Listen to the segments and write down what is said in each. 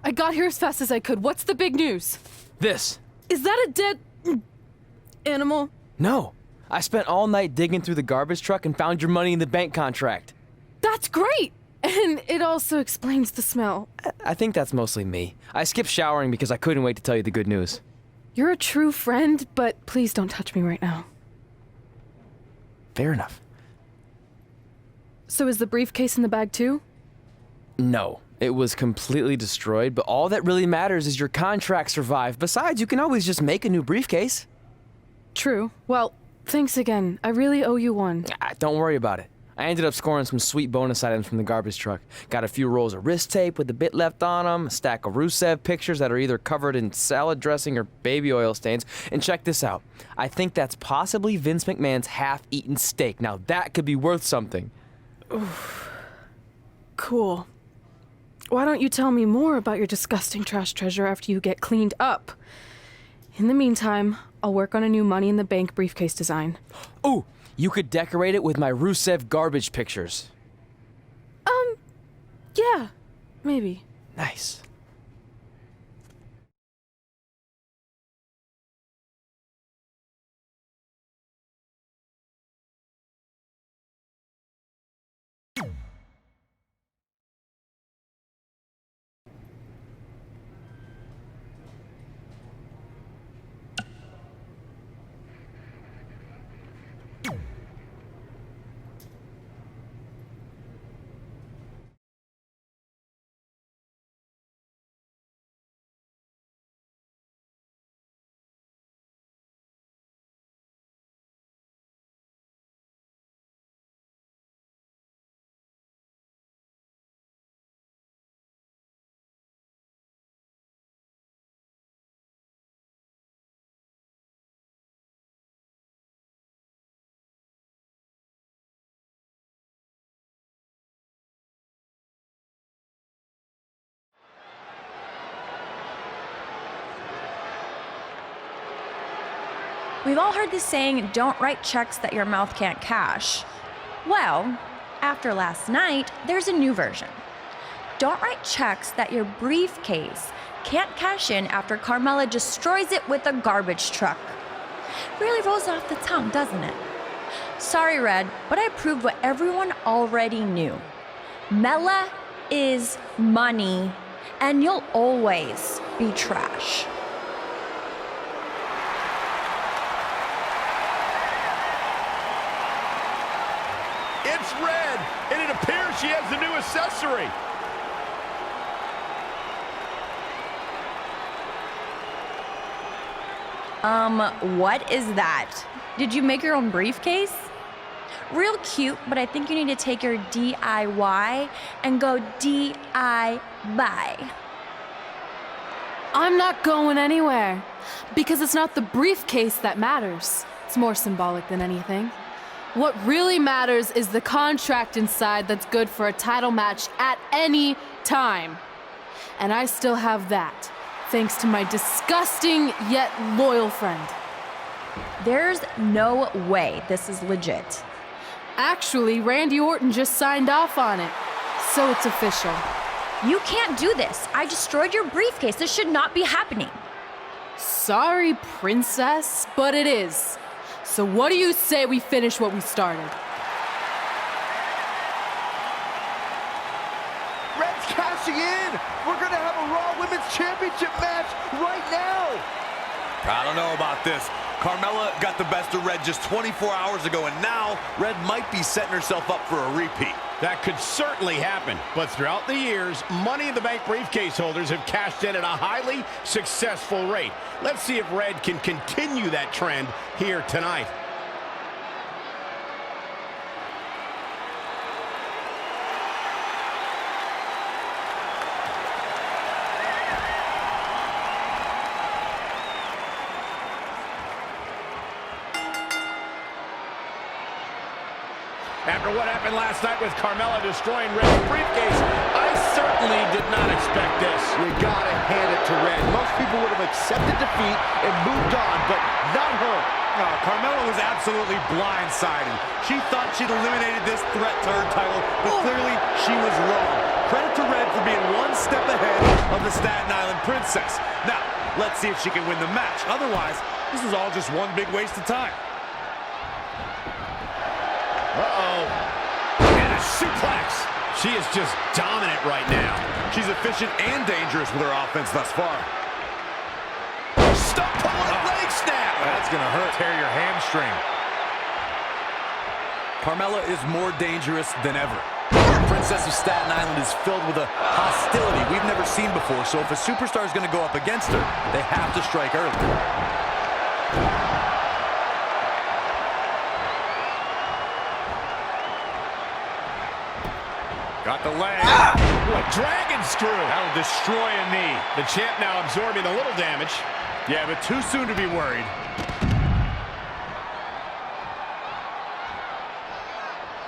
I got here as fast as I could. What's the big news? This. Is that a dead... animal? No. I spent all night digging through the garbage truck and found your money in the bank contract. That's great! And it also explains the smell. I think that's mostly me. I skipped showering because I couldn't wait to tell you the good news. You're a true friend, but please don't touch me right now. Fair enough. So is the briefcase in the bag too? No. It was completely destroyed, but all that really matters is your contract survived. Besides, you can always just make a new briefcase. True. Well, thanks again. I really owe you one. Don't worry about it. I ended up scoring some sweet bonus items from the garbage truck. Got a few rolls of wrist tape with a bit left on them, a stack of Rusev pictures that are either covered in salad dressing or baby oil stains. And check this out. I think that's possibly Vince McMahon's half-eaten steak. Now that could be worth something. Oof. Cool. Why don't you tell me more about your disgusting trash treasure after you get cleaned up? In the meantime, I'll work on a new Money in the Bank briefcase design. Ooh, you could decorate it with my Rusev garbage pictures. Yeah, maybe. Nice. We've all heard the saying, don't write checks that your mouth can't cash. Well, after last night, there's a new version. Don't write checks that your briefcase can't cash in after Carmella destroys it with a garbage truck. Really rolls off the tongue, doesn't it? Sorry, Red, but I proved what everyone already knew. Mella is money, and you'll always be trash. It's Red, and it appears she has the new accessory. What is that? Did you make your own briefcase? Real cute, but I think you need to take your DIY and go DI-buy. I'm not going anywhere. Because it's not the briefcase that matters. It's more symbolic than anything. What really matters is the contract inside that's good for a title match at any time. And I still have that, thanks to my disgusting yet loyal friend. There's no way this is legit. Actually, Randy Orton just signed off on it, so it's official. You can't do this. I destroyed your briefcase. This should not be happening. Sorry, princess, but it is. So what do you say we finish what we started? Red's cashing in. We're going to have a Raw Women's Championship match right now. I don't know about this. Carmella got the best of Red just 24 hours ago, and now Red might be setting herself up for a repeat. That could certainly happen, but throughout the years, Money in the Bank briefcase holders have cashed in at a highly successful rate. Let's see if Red can continue that trend here tonight. After what happened last night with Carmella destroying Red's briefcase, I certainly did not expect this. You gotta hand it to Red. Most people would have accepted defeat and moved on, but not her. No, Carmella was absolutely blindsided. She thought she'd eliminated this threat to her title, but clearly she was wrong. Credit to Red for being one step ahead of the Staten Island Princess. Now, let's see if she can win the match. Otherwise, this is all just one big waste of time. And a suplex. She is just dominant right now. She's efficient and dangerous with her offense thus far. Stop pulling a leg snap. That's gonna hurt. Tear your hamstring. Carmella is more dangerous than ever. The Princess of Staten Island is filled with a hostility we've never seen before, so if a superstar is going to go up against her, they have to strike early. Got the leg. What dragon screw. That'll destroy a knee. The champ now absorbing a little damage. Yeah, but too soon to be worried.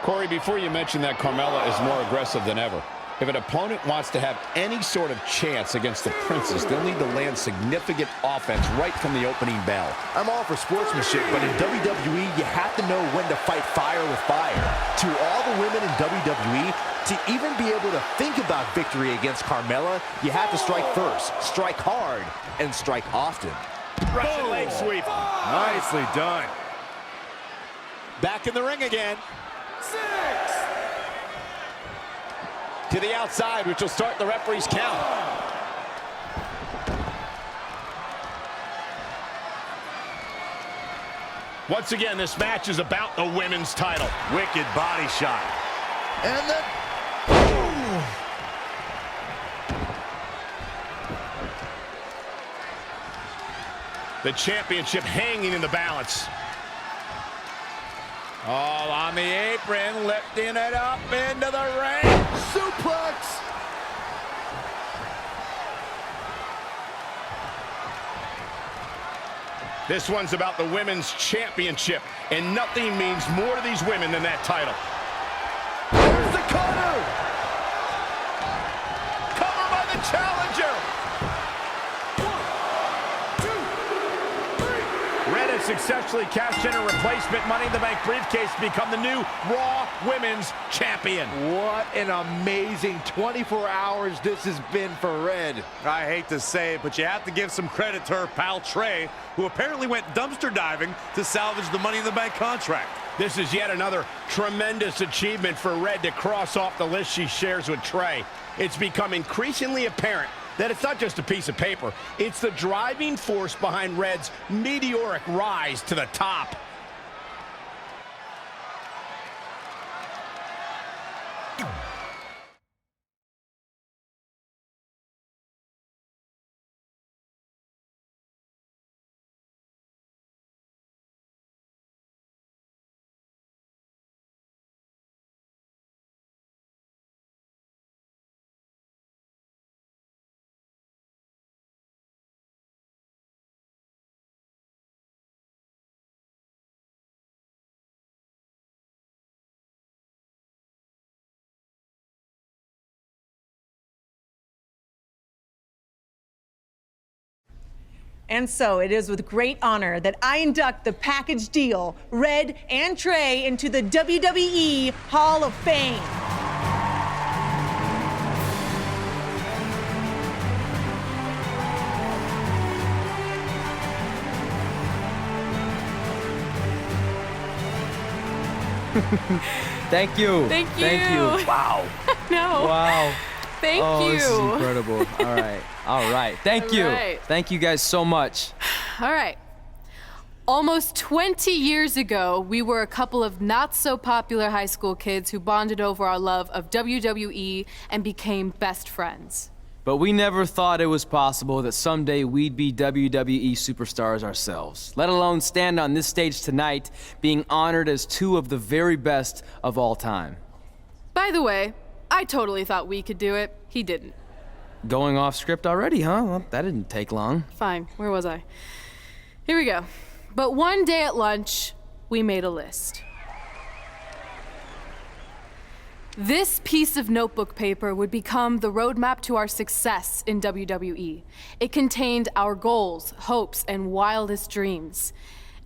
Corey, before you mention that Carmella is more aggressive than ever, if an opponent wants to have any sort of chance against the Princess, they'll need to land significant offense right from the opening bell. I'm all for sportsmanship, but in WWE, you have to know when to fight fire with fire. To all the women in WWE, to even be able to think about victory against Carmella, you have to strike first, strike hard, and strike often. Russian leg sweep. Nicely done. Back in the ring again. To the outside, which will start the referee's count. Once again, this match is about the women's title. Wicked body shot. And then... The championship hanging in the balance. All on the apron, lifting it up into the ring. suplex! This one's about the women's championship, and nothing means more to these women than that title. There's the cutter! Cover by the challenger. Red has successfully cashed in a replacement Money in the Bank briefcase to become the new Raw Women's Champion. What an amazing 24 hours this has been for Red. I hate to say it, but you have to give some credit to her pal Trey, who apparently went dumpster diving to salvage the Money in the Bank contract. This is yet another tremendous achievement for Red to cross off the list she shares with Trey. It's become increasingly apparent that it's not just a piece of paper. It's the driving force behind Red's meteoric rise to the top. And so it is with great honor that I induct the package deal, Red and Trey, into the WWE Hall of Fame. Thank you. Thank you. Thank you. Wow. No. Wow. Thank you. This is incredible. All right. All right. Thank you. All right. Thank you guys so much. All right. Almost 20 years ago, we were a couple of not-so-popular high school kids who bonded over our love of WWE and became best friends. But we never thought it was possible that someday we'd be WWE superstars ourselves, let alone stand on this stage tonight being honored as two of the very best of all time. By the way, I totally thought we could do it. He didn't. Going off script already, huh? Well, that didn't take long. Fine, where was I? Here we go. But one day at lunch, we made a list. This piece of notebook paper would become the roadmap to our success in WWE. It contained our goals, hopes, and wildest dreams.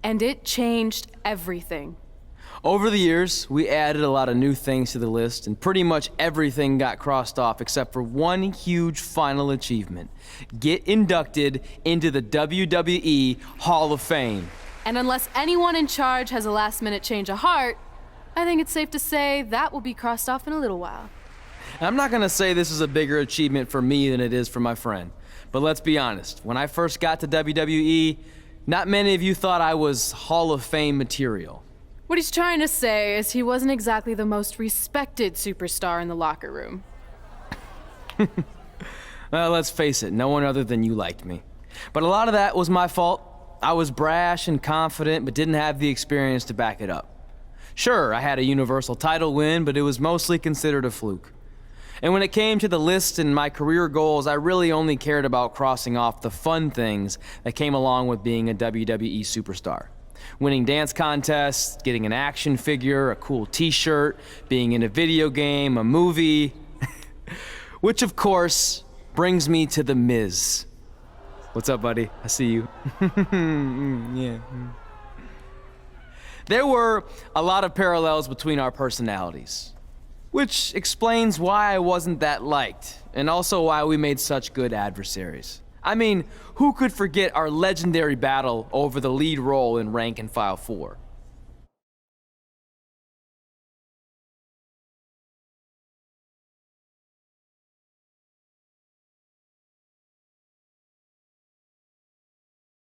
And it changed everything. Over the years, we added a lot of new things to the list, and pretty much everything got crossed off except for one huge final achievement. Get inducted into the WWE Hall of Fame. And unless anyone in charge has a last-minute change of heart, I think it's safe to say that will be crossed off in a little while. I'm not gonna say this is a bigger achievement for me than it is for my friend. But let's be honest, when I first got to WWE, not many of you thought I was Hall of Fame material. What he's trying to say is he wasn't exactly the most respected superstar in the locker room. Well, let's face it, no one other than you liked me. But a lot of that was my fault. I was brash and confident, but didn't have the experience to back it up. Sure, I had a Universal title win, but it was mostly considered a fluke. And when it came to the list and my career goals, I really only cared about crossing off the fun things that came along with being a WWE superstar. Winning dance contests, getting an action figure, a cool t-shirt, being in a video game, a movie. Which, of course, brings me to The Miz. What's up, buddy? I see you. Yeah. There were a lot of parallels between our personalities, which explains why I wasn't that liked, and also why we made such good adversaries. I mean, who could forget our legendary battle over the lead role in Rank and File 4?